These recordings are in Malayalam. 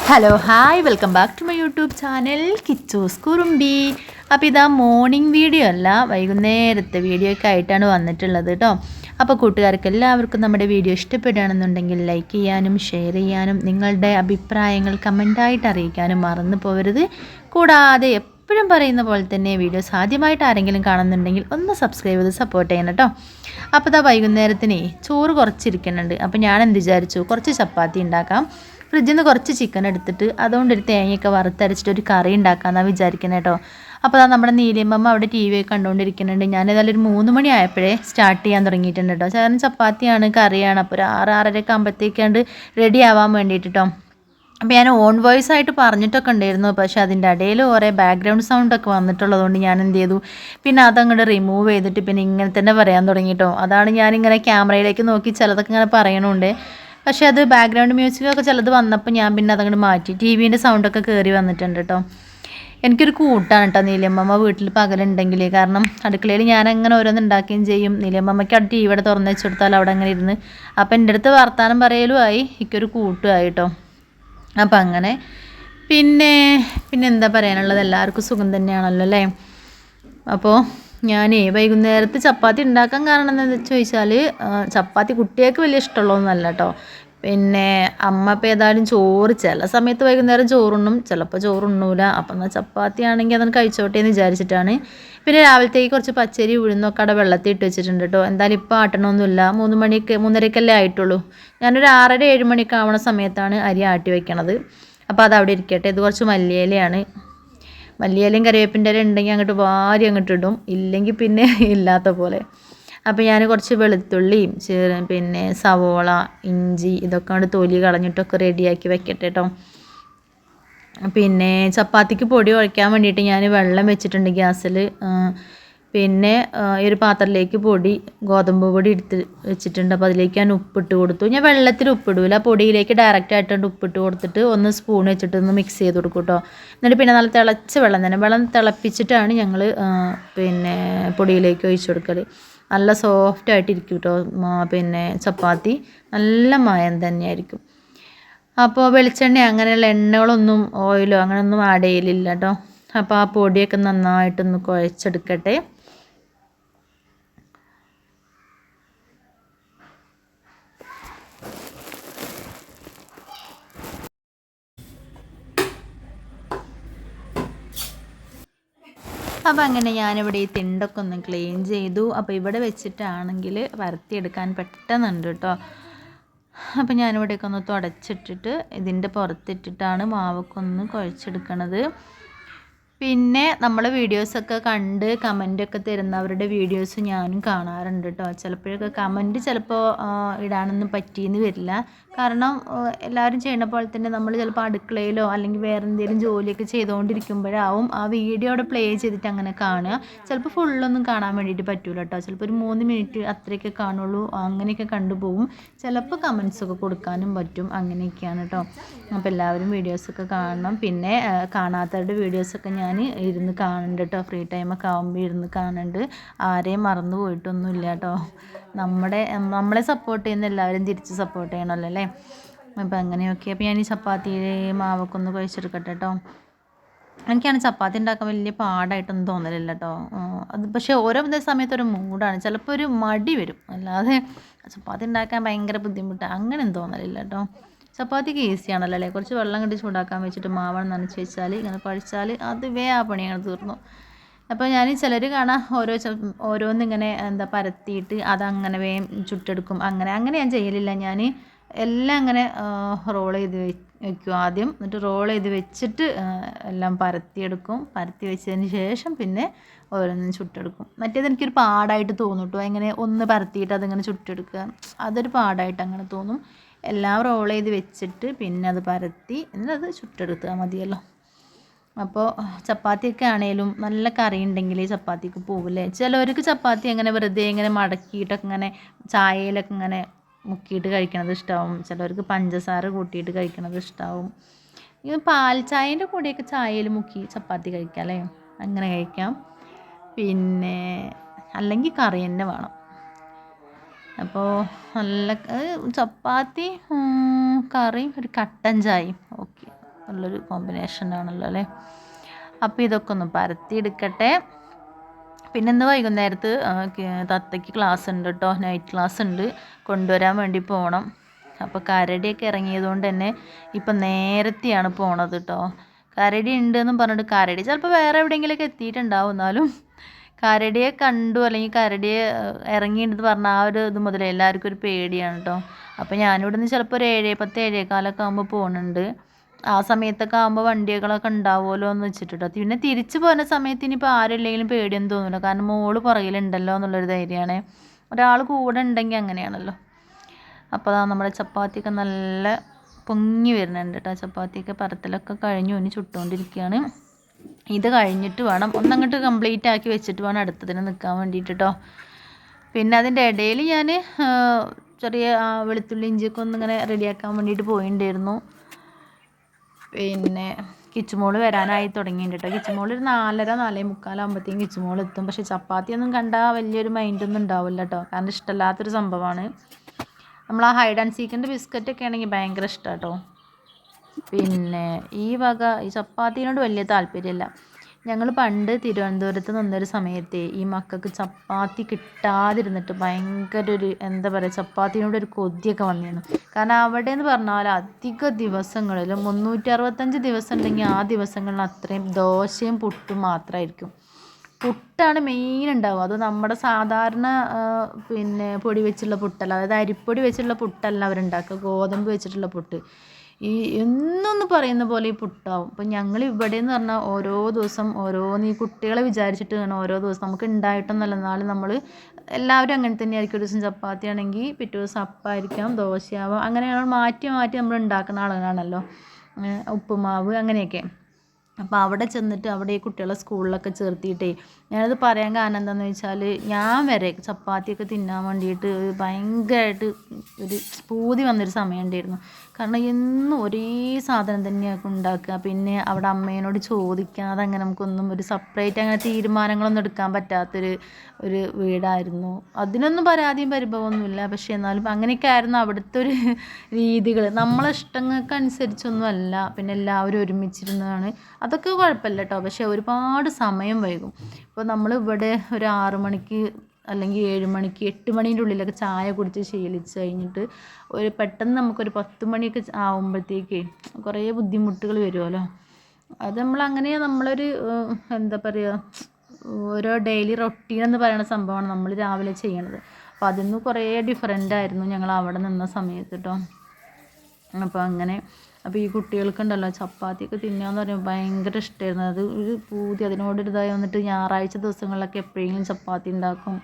Hello hi welcome back to my YouTube channel Kichoos Kurumbi. അപ്പോൾ ഇതാ മോർണിംഗ് വീഡിയോ അല്ല, വൈകുന്നേരത്തെ വീഡിയോ ഒക്കെ ആയിട്ടാണ് വന്നിട്ടുള്ളത് കേട്ടോ. അപ്പോൾ കൂട്ടുകാർക്ക് എല്ലാവർക്കും നമ്മുടെ വീഡിയോ ഇഷ്ടപ്പെടുകയാണെന്നുണ്ടെങ്കിൽ ലൈക്ക് ചെയ്യാനും ഷെയർ ചെയ്യാനും നിങ്ങളുടെ അഭിപ്രായങ്ങൾ കമൻറ്റായിട്ട് അറിയിക്കാനും മറന്നു പോകരുത്. കൂടാതെ എപ്പോഴും പറയുന്ന പോലെ തന്നെ വീഡിയോസ് ആദ്യമായിട്ട് ആരെങ്കിലും കാണുന്നുണ്ടെങ്കിൽ ഒന്ന് സബ്സ്ക്രൈബ് ചെയ്ത് സപ്പോർട്ട് ചെയ്യണം കേട്ടോ. അപ്പോൾ ഇതാ വൈകുന്നേരത്തിന് ചോറ് കുറച്ചിരിക്കുന്നുണ്ട്. അപ്പോൾ ഞാൻ എന്ത് വിചാരിച്ചു, കുറച്ച് ചപ്പാത്തി ഉണ്ടാക്കാം. ഫ്രിഡ്ജിൽ നിന്ന് കുറച്ച് ചിക്കൻ എടുത്തിട്ട് അതുകൊണ്ടൊരു തേങ്ങയൊക്കെ വറുത്തരച്ചിട്ട് ഒരു കറി ഉണ്ടാക്കാമെന്നാണ് വിചാരിക്കുന്നത് കേട്ടോ. അപ്പോൾ അതാ നമ്മുടെ നീലിയമ്മ അവിടെ ടി വി ഒക്കെ കണ്ടുകൊണ്ടിരിക്കുന്നുണ്ട്. ഞാനേതായാലും ഒരു 3 മണി ആയപ്പോഴേ സ്റ്റാർട്ട് ചെയ്യാൻ തുടങ്ങിയിട്ടുണ്ട് കേട്ടോ. കാരണം ചപ്പാത്തിയാണ് കറിയാണ്, അപ്പോൾ ഒരു 6-6:30 ആകുമ്പോഴത്തേക്കാണ്ട് റെഡി ആവാൻ വേണ്ടിയിട്ട് കേട്ടോ. അപ്പോൾ ഞാൻ ഓൺ വോയിസ് ആയിട്ട് പറഞ്ഞിട്ടൊക്കെ ഉണ്ടായിരുന്നു, പക്ഷേ അതിൻ്റെ ഇടയിൽ കുറേ ബാക്ക്ഗ്രൗണ്ട് സൗണ്ടൊക്കെ വന്നിട്ടുള്ളതുകൊണ്ട് ഞാൻ എന്ത് ചെയ്തു, പിന്നെ അതങ്ങോട്ട് റിമൂവ് ചെയ്തിട്ട് പിന്നെ ഇങ്ങനെ തന്നെ പറയാൻ തുടങ്ങി കേട്ടോ. അതാണ് ഞാനിങ്ങനെ ക്യാമറയിലേക്ക് നോക്കി ചിലതൊക്കെ ഇങ്ങനെ പറയണുണ്ട്. പക്ഷേ അത് ബാക്ക്ഗ്രൗണ്ട് മ്യൂസിക്കൊക്കെ ചിലത് വന്നപ്പോൾ ഞാൻ പിന്നെ അതങ്ങോട്ട് മാറ്റി. ടി വിൻ്റെ സൗണ്ടൊക്കെ കയറി വന്നിട്ടുണ്ട് കേട്ടോ. എനിക്കൊരു കൂട്ടാണ് കേട്ടോ നീലിയമ്മ വീട്ടിൽ പകലുണ്ടെങ്കിൽ. കാരണം അടുക്കളയിൽ ഞാൻ അങ്ങനെ ഓരോന്ന് ഉണ്ടാക്കുകയും ചെയ്യും. നീലിയമ്മയ്ക്ക് അവിടെ ടി വിയുടെ തുറന്ന് വെച്ച് കൊടുത്താൽ അവിടെ അങ്ങനെ ഇരുന്ന് അപ്പോൾ എൻ്റെ അടുത്ത് വർത്താനം പറയലും ആയി, എനിക്കൊരു കൂട്ടുമായി കേട്ടോ. അപ്പം അങ്ങനെ പിന്നെ എന്താ പറയാനുള്ളത്, എല്ലാവർക്കും സുഖം തന്നെയാണല്ലോ അല്ലേ. അപ്പോൾ ഞാൻ വൈകുന്നേരത്ത് ചപ്പാത്തി ഉണ്ടാക്കാൻ കാരണം എന്താണെന്ന് ചോദിച്ചാൽ, ചപ്പാത്തി കുട്ടികൾക്ക് വലിയ ഇഷ്ടമുള്ളതൊന്നുമല്ല കേട്ടോ. പിന്നെ അമ്മ ഇപ്പോൾ ഏതായാലും ചോറ് ചില സമയത്ത് വൈകുന്നേരം ചോറുണ്ണും, ചിലപ്പോൾ ചോറുണ്ണൂല. അപ്പം എന്നാൽ ചപ്പാത്തി ആണെങ്കിൽ അതൊന്ന് കഴിച്ചോട്ടെ എന്ന് വിചാരിച്ചിട്ടാണ്. പിന്നെ രാവിലത്തേക്ക് കുറച്ച് പച്ചരി ഉഴുന്നൊക്കെ അവിടെ വെള്ളത്തിൽ ഇട്ട് വെച്ചിട്ടുണ്ട് കേട്ടോ. എന്തായാലും ഇപ്പോൾ ആട്ടണമൊന്നുമില്ല, 3:30 ആയിട്ടുള്ളൂ. ഞാനൊരു 6:30-7 മണിയൊക്കെ ആവണ സമയത്താണ് അരി ആട്ടി വയ്ക്കണത്. അപ്പോൾ അത് അവിടെ ഇരിക്കട്ടെ. ഇത് കുറച്ച് മല്ലിയിലയാണ്. മല്ലിയിലയും കറിവേപ്പിൻ്റെ ഇല ഉണ്ടെങ്കിൽ അങ്ങോട്ട് വാരി അങ്ങോട്ട് ഇടും, ഇല്ലെങ്കിൽ പിന്നെ ഇല്ലാത്ത പോലെ. അപ്പോൾ ഞാൻ കുറച്ച് വെളുത്തുള്ളിയും പിന്നെ സവോള, ഇഞ്ചി ഇതൊക്കെ അങ്ങോട്ട് തൊലി കളഞ്ഞിട്ടൊക്കെ റെഡിയാക്കി വെക്കട്ടെ കേട്ടോ. പിന്നെ ചപ്പാത്തിക്ക് പൊടി കുഴയ്ക്കാൻ വേണ്ടിയിട്ട് ഞാൻ വെള്ളം വെച്ചിട്ടുണ്ട് ഗ്യാസിൽ. പിന്നെ ഈ ഒരു പാത്രത്തിലേക്ക് ഗോതമ്പ് പൊടി എടുത്ത് വെച്ചിട്ടുണ്ട്. അപ്പോൾ അതിലേക്ക് ഞാൻ ഉപ്പിട്ട് കൊടുത്തു. ഞാൻ വെള്ളത്തിൽ ഉപ്പിടൂല, പൊടിയിലേക്ക് ഡയറക്റ്റ് ആയിട്ടുണ്ട് ഉപ്പിട്ട് കൊടുത്തിട്ട് ഒന്ന് സ്പൂൺ വെച്ചിട്ട് ഒന്ന് മിക്സ് ചെയ്ത് കൊടുക്കും കേട്ടോ. എന്നിട്ട് പിന്നെ നല്ല തിളച്ച വെള്ളം തന്നെ, വെള്ളം തിളപ്പിച്ചിട്ടാണ് ഞങ്ങൾ പിന്നെ പൊടിയിലേക്ക് ഒഴിച്ച് കൊടുക്കൽ. നല്ല സോഫ്റ്റായിട്ടിരിക്കും കേട്ടോ. പിന്നെ ചപ്പാത്തി നല്ല മയം തന്നെയായിരിക്കും. അപ്പോൾ വെളിച്ചെണ്ണ അങ്ങനെയുള്ള എണ്ണകളൊന്നും ഓയിലോ അങ്ങനെയൊന്നും ആഡ് ചെയ്യലില്ല കേട്ടോ. അപ്പോൾ ആ പൊടിയൊക്കെ നന്നായിട്ടൊന്ന് കുഴച്ചെടുക്കട്ടെ. അപ്പോൾ അങ്ങനെ ഞാനിവിടെ ഈ തിണ്ടൊക്കെ ഒന്ന് ക്ലീൻ ചെയ്തു. അപ്പോൾ ഇവിടെ വെച്ചിട്ടാണെങ്കിൽ പരത്തിയെടുക്കാൻ പെട്ടെന്നുണ്ട് കേട്ടോ. അപ്പോൾ ഞാനിവിടെയൊക്കെ ഒന്ന് തുടച്ചിട്ടിട്ട് ഇതിൻ്റെ പുറത്തിട്ടിട്ടാണ് മാവൊക്കെ ഒന്ന് കുഴച്ചെടുക്കണത്. പിന്നെ നമ്മൾ വീഡിയോസൊക്കെ കണ്ട് കമൻറ്റൊക്കെ തരുന്നവരുടെ വീഡിയോസ് ഞാനും കാണാറുണ്ട് കേട്ടോ. ചിലപ്പോഴൊക്കെ കമൻറ്റ് ഇടാനൊന്നും പറ്റിയെന്ന് വരില്ല. കാരണം എല്ലാവരും ചെയ്യുന്ന പോലെ തന്നെ നമ്മൾ ചിലപ്പോൾ അടുക്കളയിലോ അല്ലെങ്കിൽ വേറെ എന്തെങ്കിലും ജോലിയൊക്കെ ചെയ്തുകൊണ്ടിരിക്കുമ്പോഴാവും ആ വീഡിയോ അവിടെ പ്ലേ ചെയ്തിട്ട് അങ്ങനെ കാണുക. ചിലപ്പോൾ ഫുള്ളൊന്നും കാണാൻ വേണ്ടിയിട്ട് പറ്റില്ല കേട്ടോ. ചിലപ്പോൾ ഒരു 3 മിനിറ്റ് അത്രയൊക്കെ കാണുള്ളൂ, അങ്ങനെയൊക്കെ കണ്ടുപോകും. ചിലപ്പോൾ കമൻസൊക്കെ കൊടുക്കാനും പറ്റും, അങ്ങനെയൊക്കെയാണ് കേട്ടോ. അപ്പോൾ എല്ലാവരും വീഡിയോസൊക്കെ കാണണം. പിന്നെ കാണാത്തവരുടെ വീഡിയോസൊക്കെ ഞാൻ ഇരുന്ന് കാണുന്നുണ്ട് കേട്ടോ. ഫ്രീ ടൈമൊക്കെ ആകുമ്പോൾ ഇരുന്ന് കാണുന്നുണ്ട്. ആരെയും മറന്നു പോയിട്ടൊന്നുമില്ല കേട്ടോ. നമ്മളെ സപ്പോർട്ട് ചെയ്യുന്ന എല്ലാവരും തിരിച്ച് സപ്പോർട്ട് ചെയ്യണമല്ലോ അല്ലേ. അപ്പോൾ അങ്ങനെയൊക്കെ. അപ്പോൾ ഞാൻ ഈ ചപ്പാത്തിയിലെ മാവൊക്കെ ഒന്ന് കുഴച്ചെടുക്കട്ടെ കേട്ടോ. എനിക്കാണ് ചപ്പാത്തി ഉണ്ടാക്കാൻ വലിയ പാടായിട്ടൊന്നും തോന്നലില്ല കേട്ടോ. അത് പക്ഷേ ഓരോ സമയത്ത് ഒരു മൂഡാണ്, ചിലപ്പോൾ ഒരു മടി വരും. അല്ലാതെ ചപ്പാത്തി ഉണ്ടാക്കാൻ ഭയങ്കര ബുദ്ധിമുട്ടാണ് അങ്ങനെയൊന്നും തോന്നലില്ല കേട്ടോ. ചപ്പാത്തിക്ക് ഈസിയാണല്ലോ അല്ലേ. കുറച്ച് വെള്ളം കണ്ടി ചൂടാക്കാൻ വെച്ചിട്ട് മാവണം നനച്ച് വെച്ചാൽ ഇങ്ങനെ കുഴച്ചാൽ അത് ആ പണിയാണ് തീർന്നു. അപ്പോൾ ഞാൻ ചിലർ കാണാം ഓരോന്നിങ്ങനെ പരത്തിയിട്ട് അതങ്ങനെ വേഗം ചുട്ടെടുക്കും. അങ്ങനെ ഞാൻ ചെയ്യലില്ല. ഞാൻ എല്ലാം അങ്ങനെ റോൾ ചെയ്ത് വയ്ക്കും ആദ്യം. എന്നിട്ട് റോൾ ചെയ്ത് വെച്ചിട്ട് എല്ലാം പരത്തിയെടുക്കും. പരത്തി വെച്ചതിന് ശേഷം പിന്നെ ഓരോന്നും ചുട്ടെടുക്കും. മറ്റേത് എനിക്കൊരു പാടായിട്ട് തോന്നും കേട്ടോ. ഇങ്ങനെ ഒന്ന് പരത്തിയിട്ട് അതിങ്ങനെ ചുട്ടെടുക്കുക, അതൊരു പാടായിട്ട് അങ്ങനെ തോന്നും. എല്ലാം റോൾ ചെയ്ത് വെച്ചിട്ട് പിന്നെ അത് പരത്തി എന്നിട്ട് അത് ചുട്ടെടുത്താൽ മതിയല്ലോ. അപ്പോൾ ചപ്പാത്തിയൊക്കെ ആണെങ്കിലും നല്ല കറി ഉണ്ടെങ്കിൽ ചപ്പാത്തിക്ക് പോവില്ലേ. ചിലവർക്ക് ചപ്പാത്തി അങ്ങനെ വെറുതെ ഇങ്ങനെ മടക്കിയിട്ടൊക്കെ ഇങ്ങനെ ചായയിലൊക്കെ ഇങ്ങനെ മുക്കിയിട്ട് കഴിക്കണത് ഇഷ്ടമാവും. ചിലവർക്ക് പഞ്ചസാര കൂട്ടിയിട്ട് കഴിക്കണത് ഇഷ്ടമാവും. ഇത് പാൽ ചായൻ്റെ കൂടെയൊക്കെ ചായയിൽ മുക്കി ചപ്പാത്തി കഴിക്കാം അല്ലേ, അങ്ങനെ കഴിക്കാം. പിന്നെ അല്ലെങ്കിൽ കറി തന്നെ വേണം. അപ്പോൾ നല്ല ചപ്പാത്തി കറിയും ഒരു കട്ടൻ ചായയും ഓക്കെ, ഉള്ളൊരു കോമ്പിനേഷനാണല്ലോ അല്ലേ. അപ്പോൾ ഇതൊക്കെ ഒന്ന് പരത്തിയെടുക്കട്ടെ. പിന്നെ ഇന്ന് വൈകുന്നേരത്ത് തത്തയ്ക്ക് ക്ലാസ് ഉണ്ട് കേട്ടോ, നൈറ്റ് ക്ലാസ് ഉണ്ട്, കൊണ്ടുവരാൻ വേണ്ടി പോകണം. അപ്പോൾ കരടിയൊക്കെ ഇറങ്ങിയതുകൊണ്ട് തന്നെ ഇപ്പം നേരത്തെയാണ് പോണത് കേട്ടോ. കരടി ഉണ്ടെന്നും പറഞ്ഞിട്ട് കരടി ചിലപ്പോൾ വേറെ എവിടെയെങ്കിലുമൊക്കെ എത്തിയിട്ടുണ്ടാവും, എന്നാലും കരടിയെ കണ്ടു അല്ലെങ്കിൽ കരടിയെ ഇറങ്ങിയിട്ടുണ്ടെന്ന് പറഞ്ഞാൽ ആ ഒരു ഇത് മുതലേ എല്ലാവർക്കും ഒരു പേടിയാണ് കേട്ടോ. അപ്പോൾ ഞാനിവിടുന്ന് ചിലപ്പോൾ ഒരു 7:10 7:15 ആകുമ്പോൾ പോകുന്നുണ്ട്. ആ സമയത്തൊക്കെ ആകുമ്പോൾ വണ്ടികളൊക്കെ ഉണ്ടാവുമല്ലോ എന്ന് വെച്ചിട്ടോ. പിന്നെ തിരിച്ചു പോകുന്ന സമയത്ത് ഇനിയിപ്പോൾ ആരില്ലെങ്കിലും പേടിയൊന്നും തോന്നില്ല, കാരണം മോള് പുറകിലുണ്ടല്ലോ എന്നുള്ളൊരു ധൈര്യമാണ്. ഒരാൾ കൂടെ ഉണ്ടെങ്കിൽ അങ്ങനെയാണല്ലോ. അപ്പോൾ നമ്മുടെ ചപ്പാത്തിയൊക്കെ നല്ല പൊങ്ങി വരുന്നുണ്ട് കേട്ടോ. ചപ്പാത്തിയൊക്കെ പരത്തലൊക്കെ കഴിഞ്ഞു, ഇനി ചുട്ടുകൊണ്ടിരിക്കുകയാണ്. ഇത് കഴിഞ്ഞിട്ട് വേണം ഒന്നങ്ങോട്ട് കംപ്ലീറ്റ് ആക്കി വെച്ചിട്ട് വേണം അടുത്തതിന് നിൽക്കാൻ വേണ്ടിയിട്ട് കേട്ടോ. പിന്നെ അതിൻ്റെ ഇടയിൽ ഞാൻ ചെറിയ വെളുത്തുള്ളി ഇഞ്ചിയൊക്കെ ഒന്നിങ്ങനെ റെഡിയാക്കാൻ വേണ്ടിയിട്ട് പോയിട്ടുണ്ടായിരുന്നു. പിന്നെ കിച്ചുമോള് വരാനായി തുടങ്ങിയിട്ടുണ്ട് കേട്ടോ. കിച്ചുമോൾ ഒരു 4:30 4:45 ആകുമ്പോഴത്തേക്കും കിച്ചുമോൾ എത്തും. പക്ഷേ ചപ്പാത്തിയൊന്നും കണ്ടാൽ വലിയൊരു മൈൻഡൊന്നും ഉണ്ടാവില്ല കേട്ടോ, കാരണം ഇഷ്ടമല്ലാത്തൊരു സംഭവമാണ്. നമ്മൾ ആ ഹൈഡ് ആൻഡ് സീക്കിൻ്റെ ബിസ്ക്കറ്റൊക്കെ ആണെങ്കിൽ ഭയങ്കര ഇഷ്ടമാണ് കേട്ടോ. പിന്നെ ഈ ചപ്പാത്തിനോട് വലിയ താല്പര്യമില്ല. ഞങ്ങൾ പണ്ട് തിരുവനന്തപുരത്ത് നിന്നൊരു സമയത്ത് ഈ മക്കൾക്ക് ചപ്പാത്തി കിട്ടാതിരുന്നിട്ട് ഭയങ്കര ഒരു എന്താ പറയുക, ചപ്പാത്തിനോടൊരു കൊതിയൊക്കെ വന്നിരുന്നു. കാരണം അവിടെ എന്ന് പറഞ്ഞാൽ അധിക ദിവസങ്ങളിലും 365 ദിവസം ഉണ്ടെങ്കിൽ ആ ദിവസങ്ങളിൽ അത്രയും ദോശയും പുട്ടും മാത്രമായിരിക്കും. പുട്ടാണ് മെയിൻ ഉണ്ടാവുക. അത് നമ്മുടെ സാധാരണ പിന്നെ പൊടി വെച്ചുള്ള പുട്ടല്ല, അതായത് അരിപ്പൊടി വെച്ചുള്ള പുട്ടല്ല അവരുണ്ടാക്കുക, ഗോതമ്പ് വെച്ചിട്ടുള്ള പുട്ട്. ഈ എന്നൊന്ന് പറയുന്ന പോലെ ഈ പുട്ടാവും. അപ്പം ഞങ്ങൾ ഇവിടെ എന്ന് പറഞ്ഞാൽ ഓരോ ദിവസം ഓരോന്ന് ഈ കുട്ടികളെ വിചാരിച്ചിട്ട് വേണം ഓരോ ദിവസം നമുക്ക് ഉണ്ടായിട്ടൊന്നല്ല. എന്നാലും നമ്മൾ എല്ലാവരും അങ്ങനെ തന്നെയായിരിക്കും. ഒരു ദിവസം ചപ്പാത്തി ആണെങ്കിൽ പിറ്റേ ദിവസം അപ്പമായിരിക്കാം, ദോശയാവാം, അങ്ങനെയാണ് മാറ്റി മാറ്റി നമ്മൾ ഉണ്ടാക്കുന്ന ആളുകളാണല്ലോ, ഉപ്പുമാവ് അങ്ങനെയൊക്കെ. അപ്പോൾ അവിടെ ചെന്നിട്ട് അവിടെ ഈ കുട്ടികളെ സ്കൂളിലൊക്കെ ചേർത്തിയിട്ടേ, ഞാനത് പറയാൻ കാരണം എന്താണെന്ന് വെച്ചാൽ ഞാൻ വരെ ചപ്പാത്തിയൊക്കെ തിന്നാൻ വേണ്ടിയിട്ട് ഭയങ്കരമായിട്ട് ഒരു പൂതി വന്നൊരു സമയം ഉണ്ടായിരുന്നു. കാരണം എന്നും ഒരേ സാധനം തന്നെയാണ് ഉണ്ടാക്കുക. പിന്നെ അവിടെ അമ്മേനോട് ചോദിക്കാതെ അങ്ങനെ നമുക്കൊന്നും ഒരു സെപ്പറേറ്റ് അങ്ങനെ തീരുമാനങ്ങളൊന്നും എടുക്കാൻ പറ്റാത്തൊരു വീടായിരുന്നു. അതിനൊന്നും പരാതിയും പരിഭവമൊന്നുമില്ല, പക്ഷേ എന്നാലും അങ്ങനെയൊക്കെ ആയിരുന്നു അവിടുത്തെ ഒരു രീതികൾ. നമ്മളെ ഇഷ്ടങ്ങൾക്കനുസരിച്ചൊന്നും അല്ല. പിന്നെ എല്ലാവരും ഒരുമിച്ചിരുന്നതാണ്, അതൊക്കെ കുഴപ്പമില്ല കേട്ടോ. പക്ഷേ ഒരുപാട് സമയം വൈകും. ഇപ്പോൾ നമ്മൾ ഇവിടെ ഒരു 6 മണിക്ക് അല്ലെങ്കിൽ 7 മണിക്ക് 8 മണീൻ്റെ ഉള്ളിലൊക്കെ ചായ കുടിച്ച് ശീലിച്ച് കഴിഞ്ഞിട്ട് പെട്ടെന്ന് നമുക്കൊരു 10 മണിയൊക്കെ ആകുമ്പോഴത്തേക്ക് കുറേ ബുദ്ധിമുട്ടുകൾ വരുമല്ലോ. അത് നമ്മളങ്ങനെ നമ്മളൊരു എന്താ പറയുക, ഓരോ ഡെയിലി റൊട്ടീൻ എന്ന് പറയുന്ന സംഭവമാണ് നമ്മൾ രാവിലെ ചെയ്യണത്. അപ്പോൾ അതിൽ നിന്ന് കുറേ ഡിഫറൻ്റ് ആയിരുന്നു ഞങ്ങൾ അവിടെ നിന്ന സമയത്ത് കേട്ടോ. അപ്പോൾ അങ്ങനെ അപ്പോൾ ഈ കുട്ടികൾക്കുണ്ടല്ലോ ചപ്പാത്തിയൊക്കെ തിന്നുകയെന്ന് പറയുമ്പോൾ ഭയങ്കര ഇഷ്ടമായിരുന്നു. അത് ഒരു പൂതി അതിനോടൊരിതായി വന്നിട്ട് ഞായറാഴ്ച ദിവസങ്ങളിലൊക്കെ എപ്പോഴെങ്കിലും ചപ്പാത്തി ഉണ്ടാക്കും.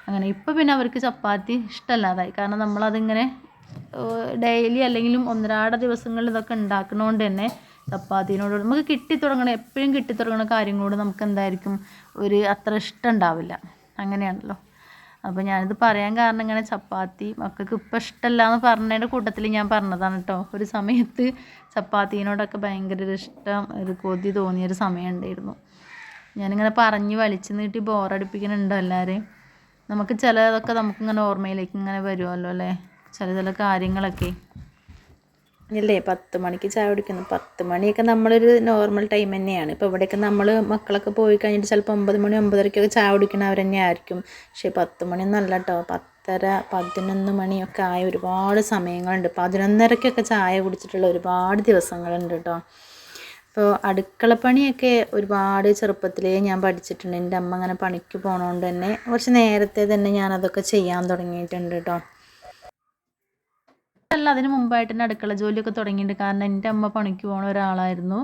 അങ്ങനെ ഇപ്പോൾ പിന്നെ അവർക്ക് ചപ്പാത്തി ഇഷ്ടമല്ലാതായി, കാരണം നമ്മളതിങ്ങനെ ഡെയിലി അല്ലെങ്കിലും ഒന്നരാട ദിവസങ്ങളിൽ ഇതൊക്കെ ഉണ്ടാക്കുന്നതുകൊണ്ട് തന്നെ ചപ്പാത്തിനോട് നമുക്ക് കിട്ടിത്തുടങ്ങണം, എപ്പോഴും കിട്ടിത്തുടങ്ങുന്ന കാര്യങ്ങളോട് നമുക്ക് എന്തായിരിക്കും ഒരു അത്ര ഇഷ്ടം ഉണ്ടാവില്ല. അങ്ങനെയാണല്ലോ. അപ്പോൾ ഞാനിത് പറയാൻ കാരണം ഇങ്ങനെ ചപ്പാത്തി മക്കൾക്ക് ഇപ്പം ഇഷ്ടമല്ല എന്ന് പറഞ്ഞതിൻ്റെ കൂട്ടത്തിൽ ഞാൻ പറഞ്ഞതാണ് കേട്ടോ. ഒരു സമയത്ത് ചപ്പാത്തീനോടൊക്കെ ഭയങ്കര ഒരു ഇഷ്ടം, ഒരു കൊതി തോന്നിയൊരു സമയം ഉണ്ടായിരുന്നു. ഞാനിങ്ങനെ പറഞ്ഞ് വലിച്ചു നീട്ടി ബോറടിപ്പിക്കുന്നുണ്ടോ എല്ലാവരെയും. നമുക്ക് ചിലതൊക്കെ നമുക്കിങ്ങനെ ഓർമ്മയിലേക്ക് ഇങ്ങനെ വരുമല്ലോ അല്ലേ, ചില കാര്യങ്ങളൊക്കെ അല്ലേ. 10 മണിക്ക് ചായ കുടിക്കുന്നു. 10 മണിയൊക്കെ നമ്മളൊരു നോർമൽ ടൈം തന്നെയാണ്. ഇപ്പോൾ ഇവിടെയൊക്കെ നമ്മൾ മക്കളൊക്കെ പോയി കഴിഞ്ഞിട്ട് ചിലപ്പോൾ 9 മണി 9:30 ചായ കുടിക്കുന്നവർ തന്നെ ആയിരിക്കും. പക്ഷേ 10 മണിയൊന്നും അല്ല കേട്ടോ, 10:30 11 മണിയൊക്കെ ആയ ഒരുപാട് സമയങ്ങളുണ്ട്. 11:30 ചായ കുടിച്ചിട്ടുള്ള ഒരുപാട് ദിവസങ്ങളുണ്ട് കേട്ടോ. അപ്പോൾ അടുക്കളപ്പണിയൊക്കെ ഒരുപാട് ചെറുപ്പത്തിലേ ഞാൻ പഠിച്ചിട്ടുണ്ട്. എൻ്റെ അമ്മ അങ്ങനെ പണിക്ക് പോകണോണ്ട് തന്നെ കുറച്ച് നേരത്തെ തന്നെ ഞാനതൊക്കെ ചെയ്യാൻ തുടങ്ങിയിട്ടുണ്ട് കേട്ടോ. അല്ല, അതിന് മുമ്പായിട്ട് തന്നെ അടുക്കള ജോലിയൊക്കെ തുടങ്ങിയിട്ടുണ്ട്. കാരണം എൻ്റെ അമ്മ പണിക്ക് പോകുന്ന ഒരാളായിരുന്നു.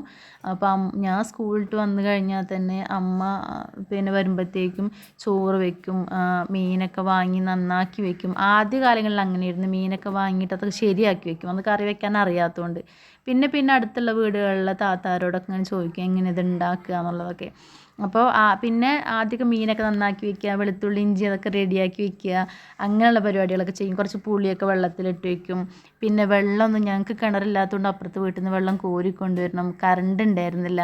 അപ്പം ഞാൻ സ്കൂളിട്ട് വന്നു കഴിഞ്ഞാൽ തന്നെ അമ്മ പിന്നെ വരുമ്പോഴത്തേക്കും ചോറ് വെക്കും, മീനൊക്കെ വാങ്ങി നന്നാക്കി വെക്കും. ആദ്യ കാലങ്ങളിൽ അങ്ങനെയായിരുന്നു, മീനൊക്കെ വാങ്ങിയിട്ട് അതൊക്കെ ശരിയാക്കി വെക്കും, അത് കറി വെക്കാൻ അറിയാത്തതുകൊണ്ട്. പിന്നെ അടുത്തുള്ള വീടുകളിലെ താത്താരോടൊക്കെ ഇങ്ങനെ ചോദിക്കും എങ്ങനെ ഇത് ഉണ്ടാക്കുക എന്നുള്ളതൊക്കെ. അപ്പോൾ പിന്നെ ആദ്യമൊക്കെ മീനൊക്കെ നന്നാക്കി വെക്കുക, വെളുത്തുള്ളി ഇഞ്ചി അതൊക്കെ റെഡിയാക്കി വെക്കുക, അങ്ങനെയുള്ള പരിപാടികളൊക്കെ ചെയ്യും. കുറച്ച് പുളിയൊക്കെ വെള്ളത്തിലിട്ട് വെക്കും. പിന്നെ വെള്ളമൊന്നും ഞങ്ങൾക്ക് കിണറില്ലാത്തതുകൊണ്ട് അപ്പുറത്ത് വീട്ടിൽ നിന്ന് വെള്ളം കോരിക്കൊണ്ടുവരണം, കറണ്ട് ഉണ്ടായിരുന്നില്ല,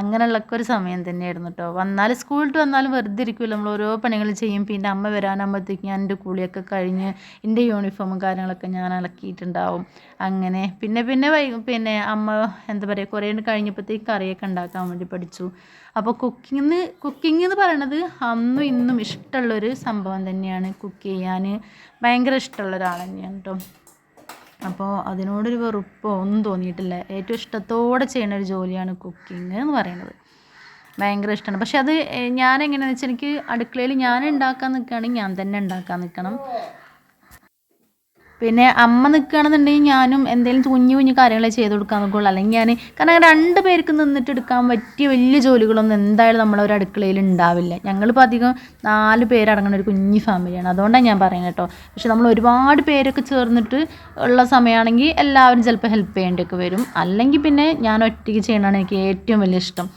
അങ്ങനെയുള്ളൊക്കെ ഒരു സമയം തന്നെയായിരുന്നു കേട്ടോ. സ്കൂളിട്ട് വന്നാലും വെറുതെ ഇരിക്കുമല്ലോ, നമ്മൾ ഓരോ പണികൾ ചെയ്യും. പിന്നെ അമ്മ വരാനാകുമ്പോഴത്തേക്ക് ഞാൻ എൻ്റെ കുളിയൊക്കെ കഴിഞ്ഞ് എൻ്റെ യൂണിഫോമും കാര്യങ്ങളൊക്കെ ഞാൻ അലക്കിയിട്ടുണ്ടാവും. അങ്ങനെ പിന്നെ അമ്മ എന്താ പറയുക, കുറേ കഴിഞ്ഞപ്പോഴത്തേക്ക് കറിയൊക്കെ ഉണ്ടാക്കാൻ വേണ്ടി പഠിച്ചു. അപ്പോൾ കുക്കിംഗ് എന്ന് പറയണത് അന്നും ഇന്നും ഇഷ്ടമുള്ളൊരു സംഭവം തന്നെയാണ്. കുക്ക് ചെയ്യാൻ ഭയങ്കര ഇഷ്ടമുള്ള ഒരാൾ തന്നെയാണ് കേട്ടോ. അപ്പോൾ അതിനോടൊരു വെറുപ്പോ ഒന്നും തോന്നിയിട്ടില്ല. ഏറ്റവും ഇഷ്ടത്തോടെ ചെയ്യുന്ന ഒരു ജോലിയാണ് കുക്കിംഗ് എന്ന് പറയുന്നത്. ഭയങ്കര ഇഷ്ടമാണ്. പക്ഷെ അത് ഞാൻ എങ്ങനെയാണെന്ന് വെച്ചാൽ, എനിക്ക് അടുക്കളയിൽ ഞാൻ ഉണ്ടാക്കാൻ നിൽക്കുകയാണെങ്കിൽ ഞാൻ തന്നെ ഉണ്ടാക്കാൻ നിൽക്കണം. പിന്നെ അമ്മ നിൽക്കുകയാണെന്നുണ്ടെങ്കിൽ ഞാനും എന്തെങ്കിലും കുഞ്ഞു കുഞ്ഞു കാര്യങ്ങളെ ചെയ്ത് കൊടുക്കാൻ നോക്കുള്ളൂ. അല്ലെങ്കിൽ കാരണം 2 പേർക്ക് നിന്നിട്ട് എടുക്കാൻ പറ്റിയ വലിയ ജോലികളൊന്നും എന്തായാലും നമ്മളൊരു അടുക്കളയിൽ ഉണ്ടാവില്ല. ഞങ്ങളിപ്പോൾ അധികം 4 പേരടങ്ങുന്ന ഒരു കുഞ്ഞു ഫാമിലിയാണ്, അതുകൊണ്ടാണ് ഞാൻ പറയുന്നത് കേട്ടോ. പക്ഷെ നമ്മൾ ഒരുപാട് പേരൊക്കെ ചേർന്നിട്ട് ഉള്ള സമയമാണെങ്കിൽ എല്ലാവരും ചിലപ്പോൾ ഹെൽപ്പ് ചെയ്യേണ്ടിയൊക്കെ വരും. അല്ലെങ്കിൽ പിന്നെ ഞാൻ ഒറ്റയ്ക്ക് ചെയ്യണതാണ് എനിക്ക് ഏറ്റവും വലിയ ഇഷ്ടം.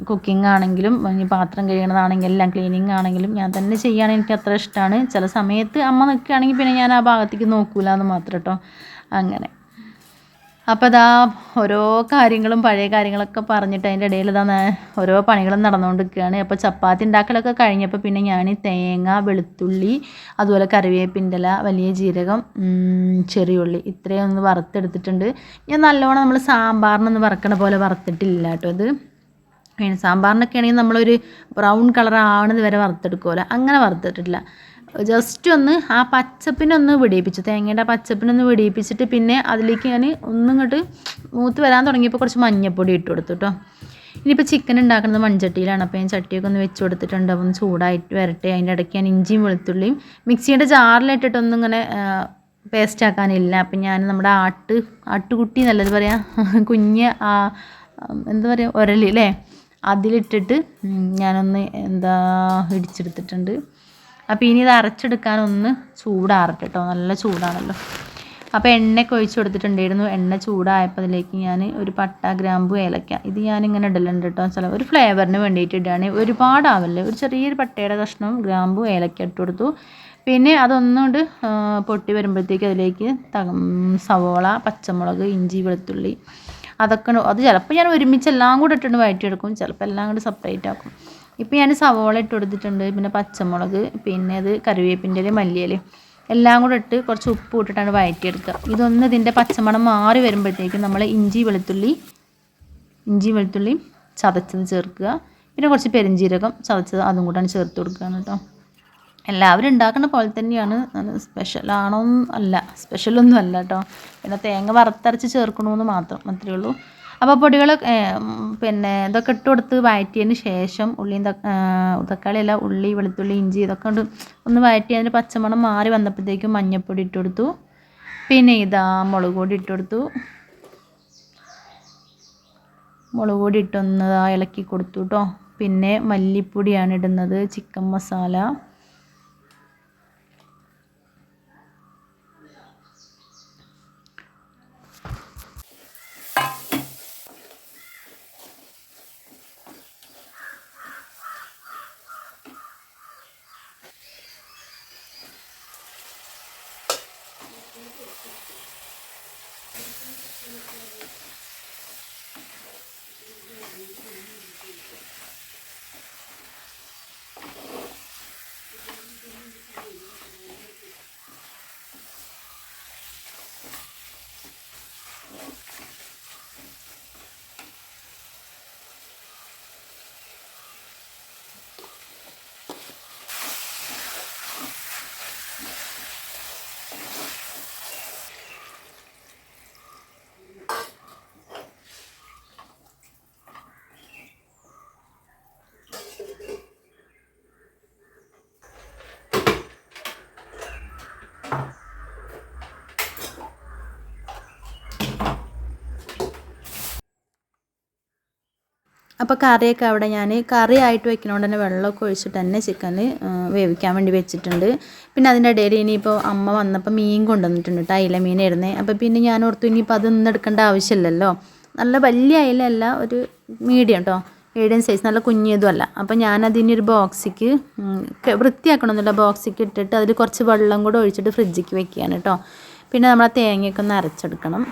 കുക്കിംഗ് ആണെങ്കിലും ഇനി പാത്രം കഴുകണതാണെങ്കിലും എല്ലാം, ക്ലീനിങ് ആണെങ്കിലും ഞാൻ തന്നെ ചെയ്യുകയാണെങ്കിൽ എനിക്ക് അത്ര ഇഷ്ടമാണ്. ചില സമയത്ത് അമ്മ നിൽക്കുകയാണെങ്കിൽ പിന്നെ ഞാൻ ആ ഭാഗത്തേക്ക് നോക്കൂല എന്ന് മാത്രം കേട്ടോ. അങ്ങനെ അപ്പോൾ അതാ ഓരോ കാര്യങ്ങളും പഴയ കാര്യങ്ങളൊക്കെ പറഞ്ഞിട്ട് അതിൻ്റെ ഇടയിൽ ഓരോ പണികളും നടന്നുകൊണ്ടിരിക്കുകയാണ്. അപ്പോൾ ചപ്പാത്തി ഉണ്ടാക്കലൊക്കെ കഴിഞ്ഞപ്പോൾ പിന്നെ ഞാൻ തേങ്ങ, വെളുത്തുള്ളി, അതുപോലെ കറിവേപ്പിൻ്റെ ഇല, വലിയ ജീരകം, ചെറിയുള്ളി ഇത്രയും ഒന്ന് വറുത്തെടുത്തിട്ടുണ്ട്. ഞാൻ നല്ലോണം നമ്മൾ സാമ്പാറിനൊന്ന് വറുക്കണ പോലെ വറുത്തിട്ടില്ല കേട്ടോ. ഇത് സാമ്പാറിനൊക്കെ ആണെങ്കിൽ നമ്മളൊരു ബ്രൗൺ കളർ ആവണത് വരെ വറുത്തെടുക്കുമല്ലോ, അങ്ങനെ വറുത്തിട്ടില്ല. ജസ്റ്റ് ഒന്ന് ആ പച്ചപ്പിനൊന്ന് വെടിയിപ്പിച്ചു, തേങ്ങയുടെ ആ പച്ചപ്പിനൊന്ന് വെടിയിപ്പിച്ചിട്ട് പിന്നെ അതിലേക്ക് ഞാൻ ഒന്നിങ്ങോട്ട് മൂത്ത് വരാൻ തുടങ്ങിയപ്പോൾ കുറച്ച് മഞ്ഞൾപ്പൊടി ഇട്ട് കൊടുത്തു കേട്ടോ. ഇനിയിപ്പോൾ ചിക്കൻ ഉണ്ടാക്കുന്നത് മൺചട്ടിയിലാണ്. അപ്പോൾ ഞാൻ ചട്ടിയൊക്കെ ഒന്ന് വെച്ച് കൊടുത്തിട്ടുണ്ട്. ഒന്ന് ചൂടായിട്ട് വരട്ടെ. അതിൻ്റെ ഇടയ്ക്ക് ഞാൻ ഇഞ്ചിയും വെളുത്തുള്ളിയും മിക്സിയുടെ ജാറിലിട്ടിട്ടൊന്നും ഇങ്ങനെ പേസ്റ്റ് ആക്കാനില്ല. അപ്പം ഞാൻ നമ്മുടെ ആട്ടുകുട്ടി നല്ലത് പറയാം, കുഞ്ഞ് എന്താ പറയുക, ഉരലല്ലേ, അതിലിട്ടിട്ട് ഞാനൊന്ന് ഇടിച്ചെടുത്തിട്ടുണ്ട്. അപ്പോൾ ഇനി ഇത് അരച്ചെടുക്കാനൊന്ന് ചൂടാറട്ടെ കേട്ടോ, നല്ല ചൂടാണല്ലോ. അപ്പോൾ എണ്ണയൊക്കെ ഒഴിച്ച് കൊടുത്തിട്ടുണ്ടായിരുന്നു. എണ്ണ ചൂടായപ്പോൾ അതിലേക്ക് ഞാൻ ഒരു പട്ട, ഗ്രാമ്പു, ഏലക്ക ഇത് ഞാനിങ്ങനെ ഇടലുണ്ട് കേട്ടോ. ചില ഒരു ഫ്ലേവറിന് വേണ്ടിയിട്ട് ഇടുകയാണ്, ഒരുപാടാവില്ല. ഒരു ചെറിയൊരു പട്ടയുടെ കഷ്ണം, ഗ്രാമ്പു, ഏലക്ക ഇട്ട് കൊടുത്തു. പിന്നെ അതൊന്നുകൊണ്ട് പൊട്ടി വരുമ്പോഴത്തേക്ക് അതിലേക്ക് സവോള, പച്ചമുളക്, ഇഞ്ചി, വെളുത്തുള്ളി അതൊക്കെ അത് ചിലപ്പോൾ ഞാൻ ഒരുമിച്ച് എല്ലാം കൂടെ ഇട്ടിട്ട് വഴറ്റിയെടുക്കും, ചിലപ്പോൾ എല്ലാം കൂടി സെപ്പറേറ്റ് ആക്കും. ഇപ്പോൾ ഞാൻ സവോള ഇട്ട് കൊടുത്തിട്ടുണ്ട്, പിന്നെ പച്ചമുളക്, പിന്നെ അത് കറിവേപ്പിൻ്റെ ഇല, മല്ലിയില എല്ലാം കൂടെ ഇട്ട് കുറച്ച് ഉപ്പ് ഇട്ടിട്ടാണ് വഴറ്റിയെടുക്കുക. ഇതിൻ്റെ പച്ചമണം മാറി വരുമ്പോഴത്തേക്കും നമ്മൾ ഇഞ്ചി വെളുത്തുള്ളി ചതച്ചത് ചേർക്കുക. പിന്നെ കുറച്ച് പെരുംജീരകം ചതച്ചത് അതും കൂടാണ് ചേർത്ത് കൊടുക്കുകയാണ് കേട്ടോ. എല്ലാവരും ഉണ്ടാക്കുന്ന പോലെ തന്നെയാണ്, സ്പെഷ്യലൊന്നും അല്ല കേട്ടോ. പിന്നെ തേങ്ങ വറുത്തരച്ച് ചേർക്കണമെന്ന് മാത്രം, അത്രയേ ഉള്ളൂ. അപ്പോൾ പൊടികൾ പിന്നെ ഇതൊക്കെ ഇട്ട് കൊടുത്ത് വഴറ്റിയതിന് ശേഷം തക്കാളി അല്ല, ഉള്ളി, വെളുത്തുള്ളി, ഇഞ്ചി ഇതൊക്കെ ഒന്ന് വഴറ്റി അതിൻ്റെ പച്ചമണം മാറി വന്നപ്പോഴത്തേക്കും മഞ്ഞൾപ്പൊടി ഇട്ട് കൊടുത്തു. പിന്നെ മുളക് പൊടി ഇട്ട് കൊടുത്തു. മുളക് പൊടി ഇട്ടൊന്ന് ഇളക്കി കൊടുത്തു കേട്ടോ. പിന്നെ മല്ലിപ്പൊടിയാണ് ഇടുന്നത്, ചിക്കൻ മസാല, അപ്പോൾ കറിയൊക്കെ അവിടെ ഞാൻ കറിയായിട്ട് വെക്കുന്നതുകൊണ്ട് തന്നെ വെള്ളമൊക്കെ ഒഴിച്ചിട്ട് തന്നെ ചിക്കൻ വേവിക്കാൻ വേണ്ടി വെച്ചിട്ടുണ്ട്. പിന്നെ അതിൻ്റെ ഇടയിൽ ഇനിയിപ്പോൾ അമ്മ വന്നപ്പോൾ മീൻ കൊണ്ടുവന്നിട്ടുണ്ട് കേട്ടോ, അയില മീനായിരുന്നേ. അപ്പോൾ പിന്നെ ഞാൻ ഓർത്തു ഇനിയിപ്പോൾ അതൊന്നും എടുക്കേണ്ട ആവശ്യമില്ലല്ലോ, നല്ല വലിയ അയിലല്ല, ഒരു മീഡിയം കേട്ടോ, മീഡിയം സൈസ്, നല്ല കുഞ്ഞിയതുമല്ല. അപ്പോൾ ഞാനതിന് ഒരു ബോക്സിക്ക് വൃത്തിയാക്കണമെന്നില്ല, ബോക്സിക്ക് ഇട്ടിട്ട് അതിൽ കുറച്ച് വെള്ളം കൂടെ ഒഴിച്ചിട്ട് ഫ്രിഡ്ജിക്ക് വെക്കുകയാണ് കേട്ടോ. പിന്നെ നമ്മൾ ആ തേങ്ങയൊക്കെ ഒന്ന് അരച്ചെടുക്കണം.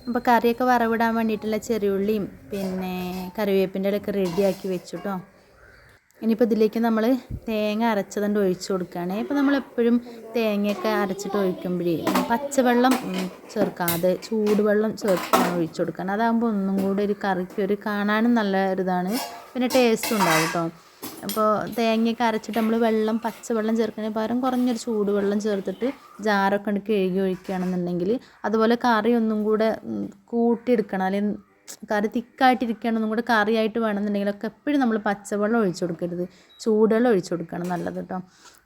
അപ്പോൾ കറിയൊക്കെ വറവിടാൻ വേണ്ടിയിട്ടുള്ള ചെറിയുള്ളിയും പിന്നെ കറിവേപ്പിൻ്റെ ഇലയൊക്കെ റെഡിയാക്കി വെച്ചു കേട്ടോ. ഇനിയിപ്പോൾ ഇതിലേക്ക് നമ്മൾ തേങ്ങ അരച്ചതുകൊണ്ട് ഒഴിച്ചു കൊടുക്കുകയാണ്. ഇപ്പോൾ നമ്മളെപ്പോഴും തേങ്ങയൊക്കെ അരച്ചിട്ട് ഒഴിക്കുമ്പോഴേ പച്ചവെള്ളം ചേർക്കാതെ ചൂടുവെള്ളം ചേർത്താണ് ഒഴിച്ചു കൊടുക്കാൻ. അതാകുമ്പോൾ ഒന്നും കൂടി ഒരു കറിക്ക് ഒരു കാണാനും നല്ല ഒരിതാണ്, പിന്നെ ടേസ്റ്റും ഉണ്ടാവും കേട്ടോ. അപ്പോൾ തേങ്ങയൊക്കെ അരച്ചിട്ട് നമ്മൾ പച്ചവെള്ളം ചേർക്കുന്നതിന് പകരം കുറഞ്ഞൊരു ചൂടുവെള്ളം ചേർത്തിട്ട് ജാറൊക്കെ ഉണ്ട് കഴുകി ഒഴിക്കുകയാണെന്നുണ്ടെങ്കിൽ, അതുപോലെ കറി ഒന്നും കൂടെ കൂട്ടിയെടുക്കണം. അല്ലെങ്കിൽ കറി തിക്കായിട്ടിരിക്കുകയാണ്, ഒന്നും കൂടെ കറിയായിട്ട് വേണമെന്നുണ്ടെങ്കിലൊക്കെ എപ്പോഴും നമ്മൾ പച്ചവെള്ളം ഒഴിച്ചു കൊടുക്കരുത്, ചൂടുവെള്ളം ഒഴിച്ചു കൊടുക്കണം നല്ലത് കേട്ടോ.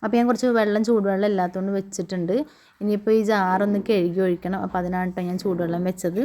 അപ്പോൾ ഞാൻ കുറച്ച് ചൂടുവെള്ളം ഇല്ലാത്തതുകൊണ്ട് വെച്ചിട്ടുണ്ട്. ഇനിയിപ്പോൾ ഈ ജാറൊന്ന് കഴുകി ഒഴിക്കണം. അപ്പോൾ അതിനാണ് കേട്ടോ ഞാൻ ചൂടുവെള്ളം വെച്ചത്.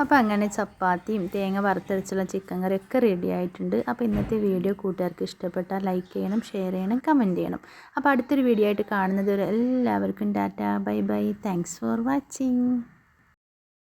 അപ്പോൾ അങ്ങനെ ചപ്പാത്തിയും തേങ്ങ വറുത്തരച്ചുള്ള ചിക്കൻ കറിയൊക്കെ റെഡി ആയിട്ടുണ്ട്. അപ്പോൾ ഇന്നത്തെ വീഡിയോ കൂട്ടുകാർക്ക് ഇഷ്ടപ്പെട്ടാൽ ലൈക്ക് ചെയ്യണം, ഷെയർ ചെയ്യണം, കമൻറ്റ് ചെയ്യണം. അപ്പോൾ അടുത്തൊരു വീഡിയോ ആയിട്ട് കാണുന്നത് വരെ എല്ലാവർക്കും Tata, bye bye, thanks for watching.